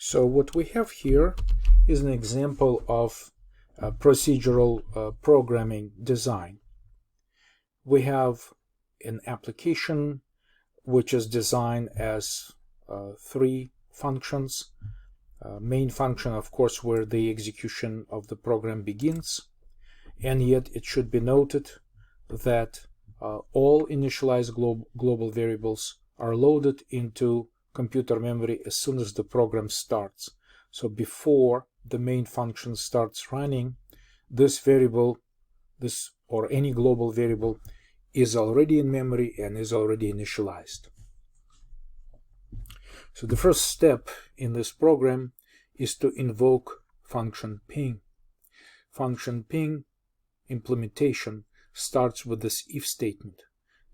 So what we have here is an example of procedural programming design. We have an application which is designed as three functions. Main function, of course, where the execution of the program begins, and yet it should be noted that all initialized global variables are loaded into computer memory as soon as the program starts. So before the main function starts running, this variable, or any global variable, is already in memory and is already initialized. So the first step in this program is to invoke function ping. Function ping implementation starts with this if statement.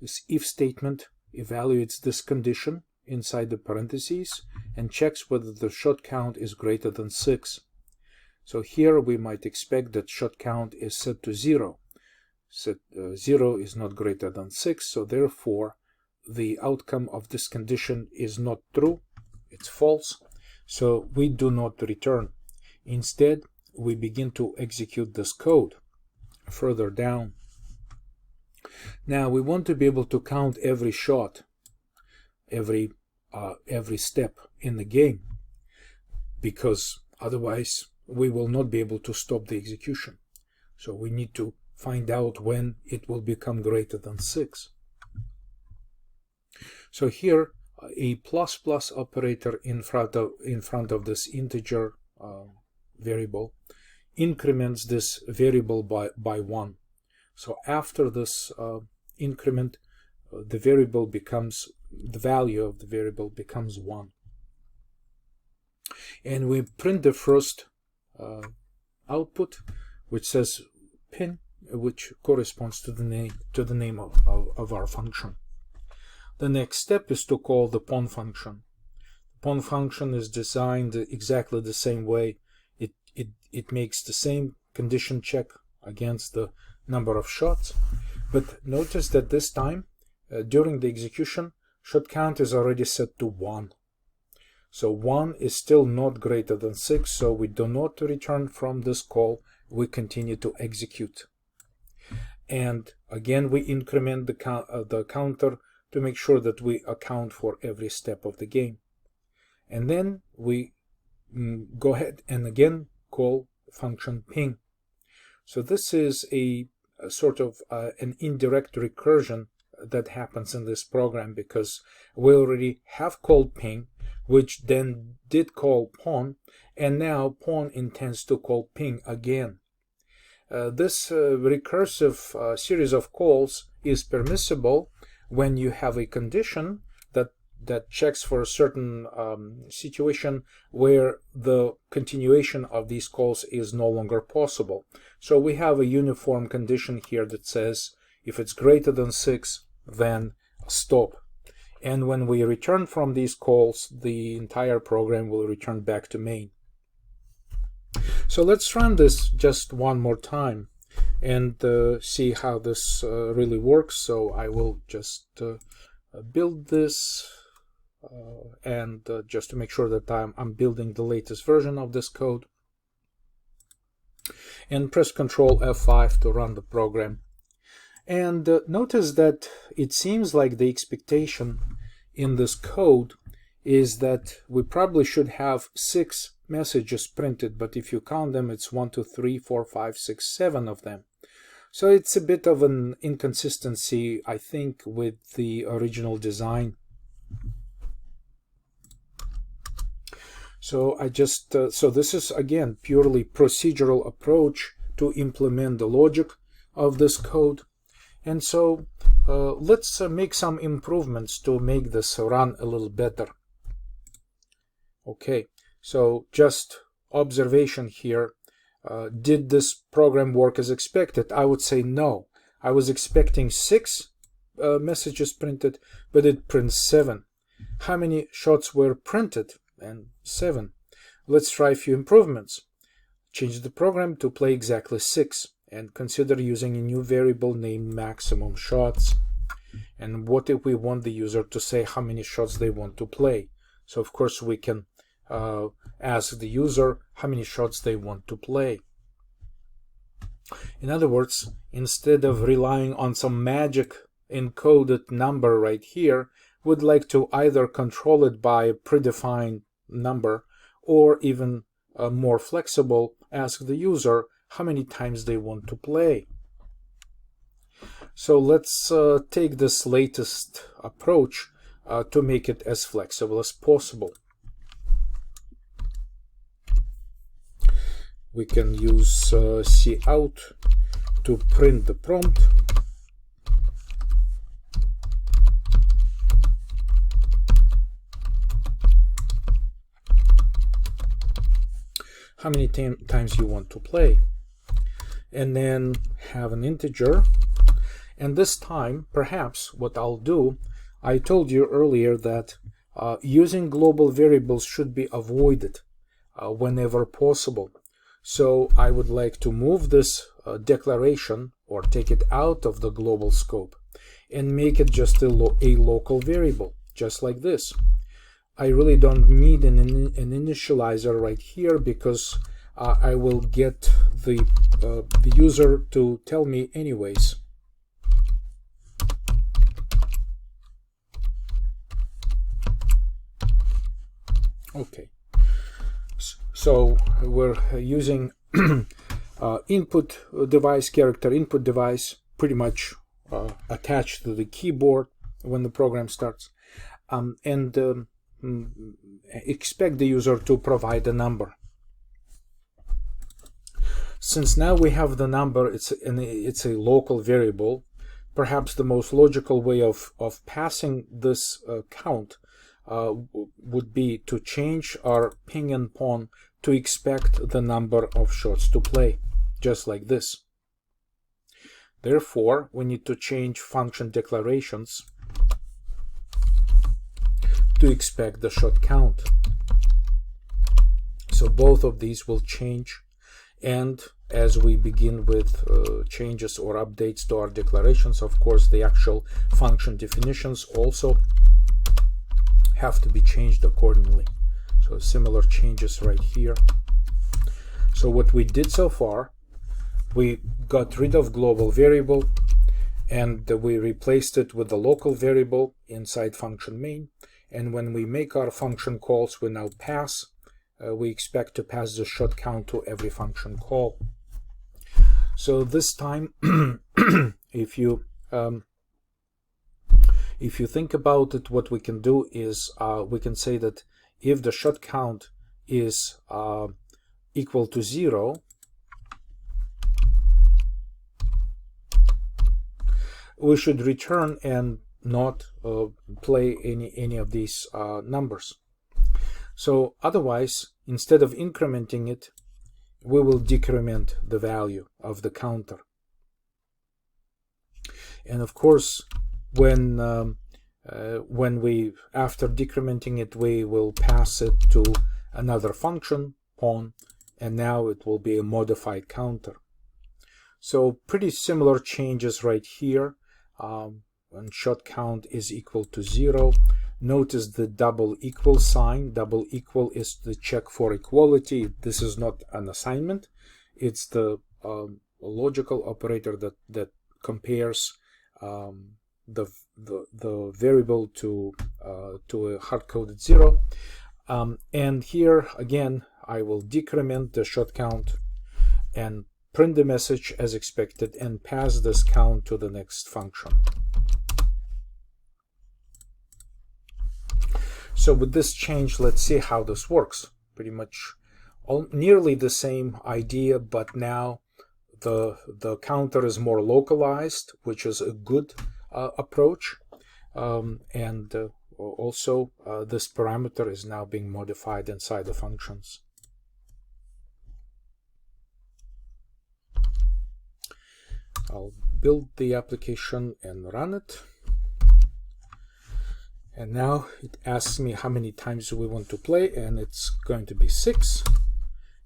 This if statement evaluates this condition inside the parentheses and checks whether the shot count is greater than 6. So here we might expect that shot count is set to 0. 0 is not greater than 6, so therefore the outcome of this condition is not true, it's false, so we do not return. Instead, we begin to execute this code further down. Now we want to be able to count every shot, every step in the game, because otherwise we will not be able to stop the execution. So we need to find out when it will become greater than 6. So here a plus operator in front of this integer variable increments this variable by 1. So after this increment, the value of the variable becomes 1. And we print the first output, which says pin, which corresponds to the name of our function. The next step is to call the pon function. The pon function is designed exactly the same way. It makes the same condition check against the number of shots, but notice that this time during the execution, shot count is already set to 1. So 1 is still not greater than 6, so we do not return from this call, we continue to execute. And again we increment the counter to make sure that we account for every step of the game. And then we go ahead and again call function ping. So this is a sort of an indirect recursion that happens in this program, because we already have called ping, which then did call pon, and now pon intends to call ping again. This recursive series of calls is permissible when you have a condition that checks for a certain situation where the continuation of these calls is no longer possible. So we have a uniform condition here that says if it's greater than 6, then stop. And when we return from these calls, the entire program will return back to main. So let's run this just one more time and see how this really works. So I will just build this and just to make sure that I'm building the latest version of this code, and press Ctrl F5 to run the program. And notice that it seems like the expectation in this code is that we probably should have 6 messages printed, but if you count them, it's 1, 2, 3, 4, 5, 6, 7 of them. So it's a bit of an inconsistency, I think, with the original design. So so this is again purely procedural approach to implement the logic of this code. And so let's make some improvements to make this run a little better. Okay, so just observation here. Did this program work as expected? I would say no. I was expecting 6 messages printed, but it prints 7. How many shots were printed? And 7. Let's try a few improvements. Change the program to play exactly 6 and consider using a new variable named maximum shots. And what if we want the user to say how many shots they want to play? So of course we can ask the user how many shots they want to play. In other words, instead of relying on some magic encoded number right here, we'd like to either control it by a predefined number, or even more flexible, ask the user how many times they want to play. So let's take this latest approach to make it as flexible as possible. We can use cout to print the prompt. How many times you want to play, and then have an integer. And this time, perhaps what I'll do, I told you earlier that using global variables should be avoided whenever possible. So I would like to move this declaration, or take it out of the global scope, and make it just a local variable, just like this. I really don't need an initializer right here, because I will get the user to tell me anyways. Okay, so we're using input device, character input device, pretty much attached to the keyboard when the program starts, and expect the user to provide a number. Since now we have the number, it's a local variable, perhaps the most logical way of passing this count would be to change our ping and pawn to expect the number of shots to play, just like this. Therefore, we need to change function declarations to expect the shot count. So both of these will change, and as we begin with changes or updates to our declarations, of course the actual function definitions also have to be changed accordingly. So similar changes right here. So what we did so far, we got rid of global variable and we replaced it with the local variable inside function main. And when we make our function calls, we now pass. We expect to pass the shot count to every function call. So this time, if you think about it, what we can do is we can say that if the shot count is equal to 0, we should return and not play any of these numbers. So otherwise, instead of incrementing it, we will decrement the value of the counter. And of course, when we, after decrementing it, we will pass it to another function, pawn, and now it will be a modified counter. So pretty similar changes right here. When shot count is equal to 0, notice the double equal sign. Double equal is the check for equality. This is not an assignment. It's the logical operator that compares the variable to a hard-coded 0. And here again, I will decrement the shot count and print the message as expected and pass this count to the next function. So with this change, let's see how this works. Pretty much nearly the same idea, but now the counter is more localized, which is a good approach. And also this parameter is now being modified inside the functions. I'll build the application and run it. And now it asks me how many times we want to play, and it's going to be 6.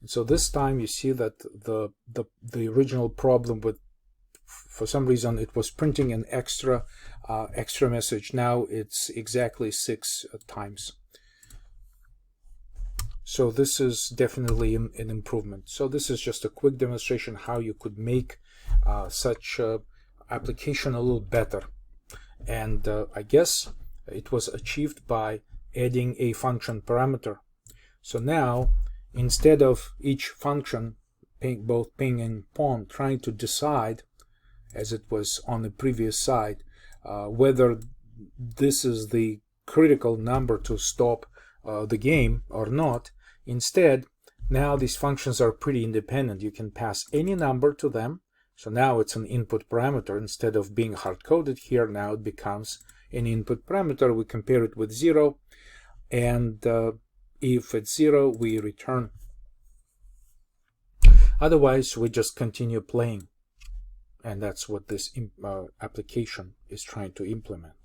And so this time you see that the original problem with, for some reason, it was printing an extra message. Now it's exactly 6 times. So this is definitely an improvement. So this is just a quick demonstration how you could make such application a little better. And I guess it was achieved by adding a function parameter. So now, instead of each function, both ping and pon, trying to decide, as it was on the previous side, whether this is the critical number to stop the game or not, instead, now these functions are pretty independent. You can pass any number to them. So now it's an input parameter. Instead of being hard-coded here, now it becomes an input parameter. We compare it with 0, and if it's 0, we return. Otherwise, we just continue playing. And that's what this application is trying to implement.